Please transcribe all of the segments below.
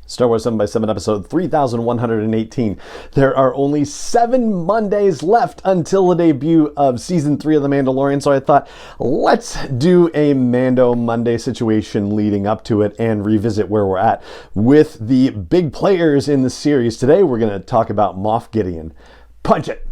Star Wars 7 by 7 episode 3118. There are only 7 Mondays left until the debut of season 3 of The Mandalorian, so I thought, let's do a Mando Monday situation leading up to it and revisit where we're at with the big players in the series. Today we're going to talk about Moff Gideon. Punch it!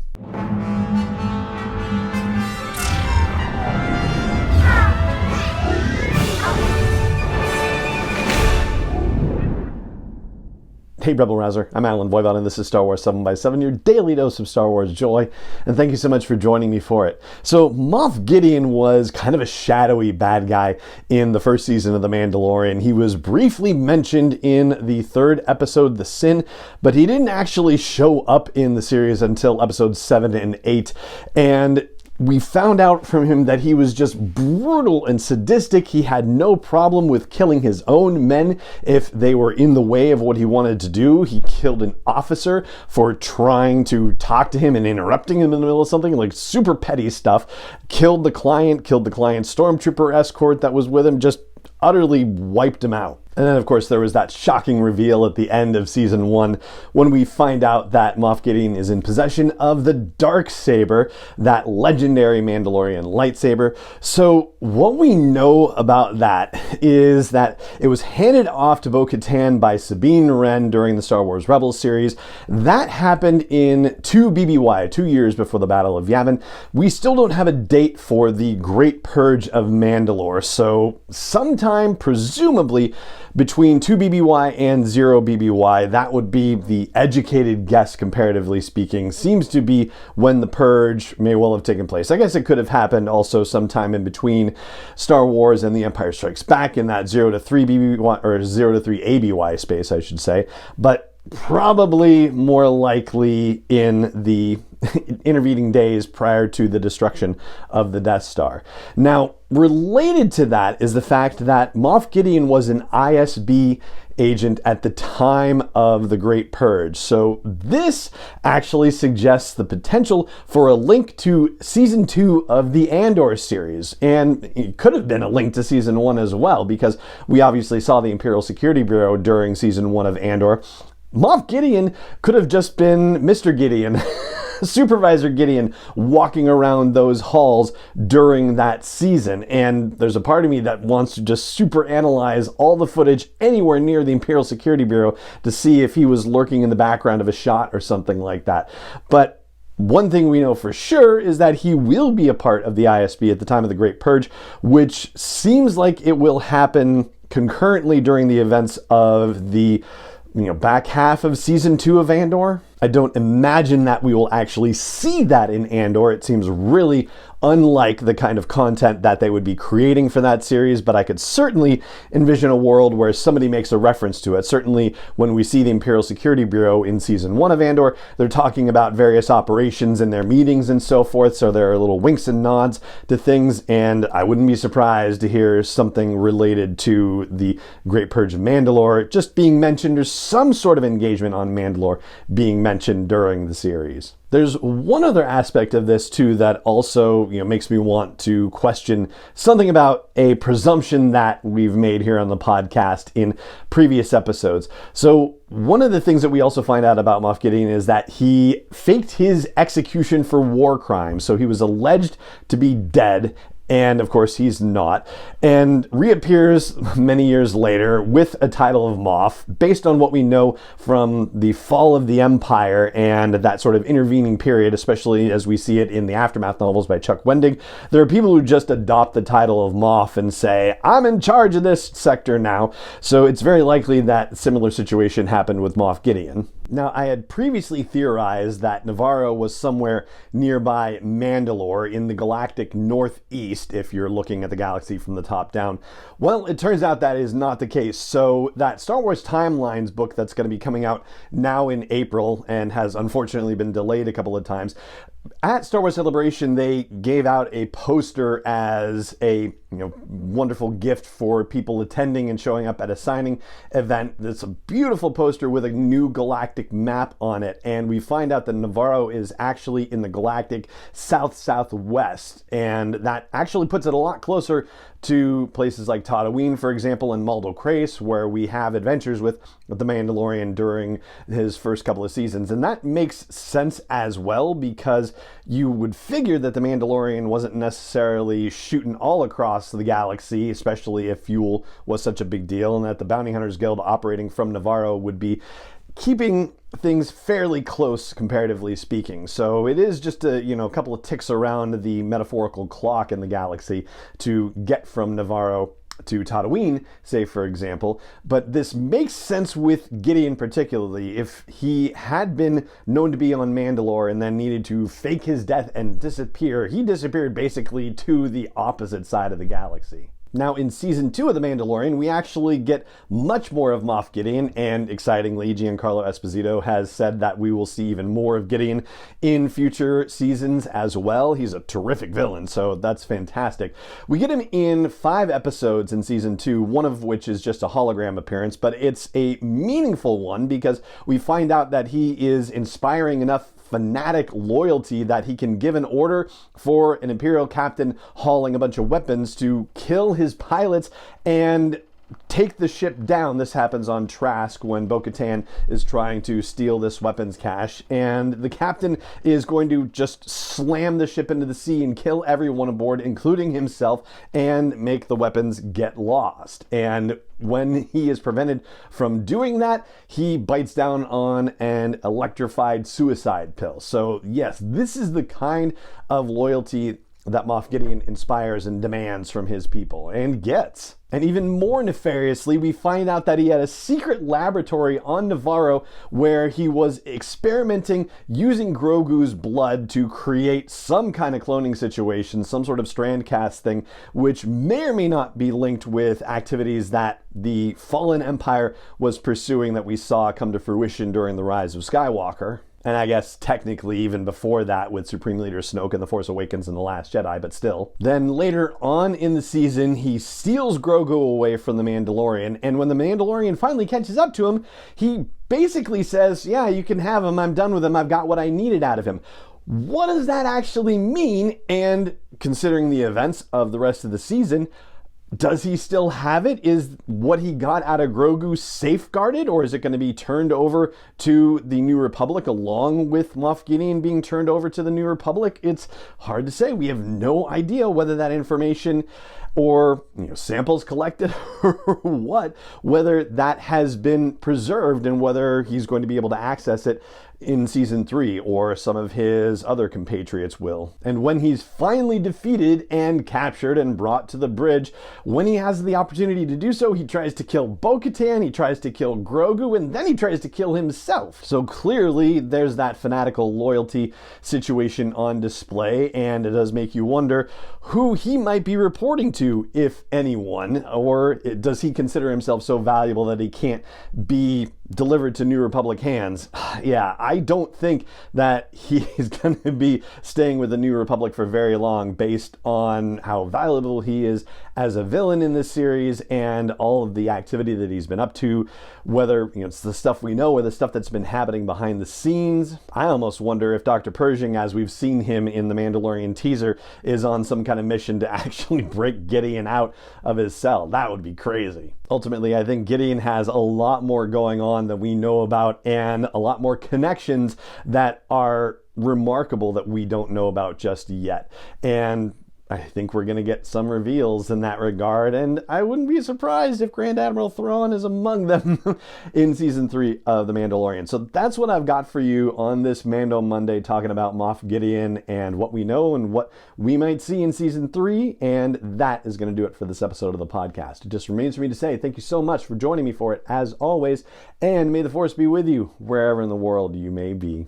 Hey Rebel Rouser, I'm Alan Voivod and this is Star Wars 7 by 7, your daily dose of Star Wars joy, and thank you so much for joining me for it. So Moff Gideon was kind of a shadowy bad guy in the first season of The Mandalorian. He was briefly mentioned in the 3rd episode, The Sin, but he didn't actually show up in the series until episodes 7 and 8, and we found out from him that he was just brutal and sadistic. He had no problem with killing his own men if they were in the way of what he wanted to do. He killed an officer for trying to talk to him and interrupting him in the middle of something, like super petty stuff. Killed the client's stormtrooper escort that was with him, just utterly wiped him out. And then, of course, there was that shocking reveal at the end of season 1 when we find out that Moff Gideon is in possession of the Darksaber, that legendary Mandalorian lightsaber. So what we know about that is that it was handed off to Bo-Katan by Sabine Wren during the Star Wars Rebels series. That happened in 2 BBY, 2 years before the Battle of Yavin. We still don't have a date for the Great Purge of Mandalore, so sometime, presumably, between 2 BBY and 0 BBY, that would be the educated guess, comparatively speaking, seems to be when the purge may well have taken place. I guess it could have happened also sometime in between Star Wars and The Empire Strikes Back in that 0 to 3 BBY, or 0 to 3 ABY space, I should say, but probably more likely in the intervening days prior to the destruction of the Death Star. Now, related to that is the fact that Moff Gideon was an ISB agent at the time of the Great Purge. So this actually suggests the potential for a link to season 2 of the Andor series. And it could have been a link to season 1 as well, because we obviously saw the Imperial Security Bureau during season 1 of Andor. Moff Gideon could have just been Mr. Gideon, Supervisor Gideon, walking around those halls during that season. And there's a part of me that wants to just super analyze all the footage anywhere near the Imperial Security Bureau to see if he was lurking in the background of a shot or something like that. But one thing we know for sure is that he will be a part of the ISB at the time of the Great Purge, which seems like it will happen concurrently during the events of the back half of season 2 of Andor. I don't imagine that we will actually see that in Andor. It seems really unlike the kind of content that they would be creating for that series, but I could certainly envision a world where somebody makes a reference to it. Certainly when we see the Imperial Security Bureau in season 1 of Andor, they're talking about various operations in their meetings and so forth, so there are little winks and nods to things, and I wouldn't be surprised to hear something related to the Great Purge of Mandalore just being mentioned, or some sort of engagement on Mandalore being mentioned during the series. There's one other aspect of this too that also makes me want to question something about a presumption that we've made here on the podcast in previous episodes. So one of the things that we also find out about Moff Gideon is that he faked his execution for war crimes. So he was alleged to be dead, and of course he's not, and reappears many years later with a title of Moff, based on what we know from the fall of the Empire and that sort of intervening period, especially as we see it in the Aftermath novels by Chuck Wendig. There are people who just adopt the title of Moff and say, I'm in charge of this sector now. So it's very likely that a similar situation happened with Moff Gideon. Now, I had previously theorized that Navarro was somewhere nearby Mandalore in the galactic northeast, if you're looking at the galaxy from the top down. Well, it turns out that is not the case. So that Star Wars Timelines book that's going to be coming out now in April, and has unfortunately been delayed a couple of times, at Star Wars Celebration, they gave out a poster as a wonderful gift for people attending and showing up at a signing event. It's a beautiful poster with a new galactic map on it, and we find out that Navarro is actually in the galactic south-southwest, and that actually puts it a lot closer to places like Tatooine, for example, and Maldo Kreis, where we have adventures with the Mandalorian during his first couple of seasons. And that makes sense as well, because you would figure that the Mandalorian wasn't necessarily shooting all across the galaxy, especially if fuel was such a big deal, and that the Bounty Hunters Guild operating from Navarro would be keeping things fairly close, comparatively speaking. So it is just a couple of ticks around the metaphorical clock in the galaxy to get from Navarro to Tatooine, say, for example. But this makes sense with Gideon particularly. If he had been known to be on Mandalore and then needed to fake his death and disappear, he disappeared basically to the opposite side of the galaxy. Now, in Season 2 of The Mandalorian, we actually get much more of Moff Gideon, and excitingly, Giancarlo Esposito has said that we will see even more of Gideon in future seasons as well. He's a terrific villain, so that's fantastic. We get him in 5 episodes in Season 2, one of which is just a hologram appearance, but it's a meaningful one because we find out that he is inspiring enough fanatic loyalty that he can give an order for an Imperial captain hauling a bunch of weapons to kill his pilots and take the ship down. This happens on Trask when Bo-Katan is trying to steal this weapons cache, and the captain is going to just slam the ship into the sea and kill everyone aboard, including himself, and make the weapons get lost. And when he is prevented from doing that, he bites down on an electrified suicide pill. So yes, this is the kind of loyalty that Moff Gideon inspires and demands from his people, and gets. And even more nefariously, we find out that he had a secret laboratory on Navarro where he was experimenting using Grogu's blood to create some kind of cloning situation, some sort of strand cast thing, which may or may not be linked with activities that the Fallen Empire was pursuing that we saw come to fruition during the Rise of Skywalker. And I guess technically even before that with Supreme Leader Snoke in The Force Awakens and The Last Jedi, but still. Then later on in the season, he steals Grogu away from the Mandalorian, and when the Mandalorian finally catches up to him, he basically says, yeah, you can have him, I'm done with him, I've got what I needed out of him. What does that actually mean? And considering the events of the rest of the season, does he still have it? Is what he got out of Grogu safeguarded, or is it going to be turned over to the New Republic along with Moff Gideon being turned over to the New Republic? It's hard to say. We have no idea whether that information or samples collected or what, whether that has been preserved and whether he's going to be able to access it in Season 3 or some of his other compatriots will. And when he's finally defeated and captured and brought to the bridge, when he has the opportunity to do so, he tries to kill Bo-Katan, he tries to kill Grogu, and then he tries to kill himself. So clearly there's that fanatical loyalty situation on display, and it does make you wonder who he might be reporting to, if anyone, or does he consider himself so valuable that he can't be delivered to New Republic hands? Yeah, I don't think that he's going to be staying with the New Republic for very long based on how valuable he is as a villain in this series and all of the activity that he's been up to, whether it's the stuff we know or the stuff that's been happening behind the scenes. I almost wonder if Dr. Pershing, as we've seen him in the Mandalorian teaser, is on some kind of mission to actually break Gideon out of his cell. That would be crazy. Ultimately, I think Gideon has a lot more going on that we know about and a lot more connections that are remarkable that we don't know about just yet. And I think we're going to get some reveals in that regard, and I wouldn't be surprised if Grand Admiral Thrawn is among them in Season 3 of The Mandalorian. So that's what I've got for you on this Mando Monday, talking about Moff Gideon and what we know and what we might see in Season 3, and that is going to do it for this episode of the podcast. It just remains for me to say thank you so much for joining me for it, as always, and may the Force be with you wherever in the world you may be.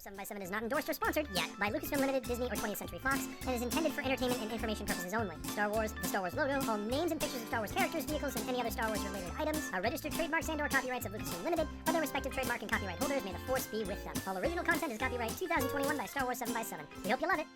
7x7 is not endorsed or sponsored yet by Lucasfilm Limited, Disney, or 20th Century Fox, and is intended for entertainment and information purposes only. Star Wars, the Star Wars logo, all names and pictures of Star Wars characters, vehicles, and any other Star Wars related items are registered trademarks and/or copyrights of Lucasfilm Limited, or their respective trademark and copyright holders. May the Force be with them. All original content is copyright 2021 by Star Wars 7x7. We hope you love it.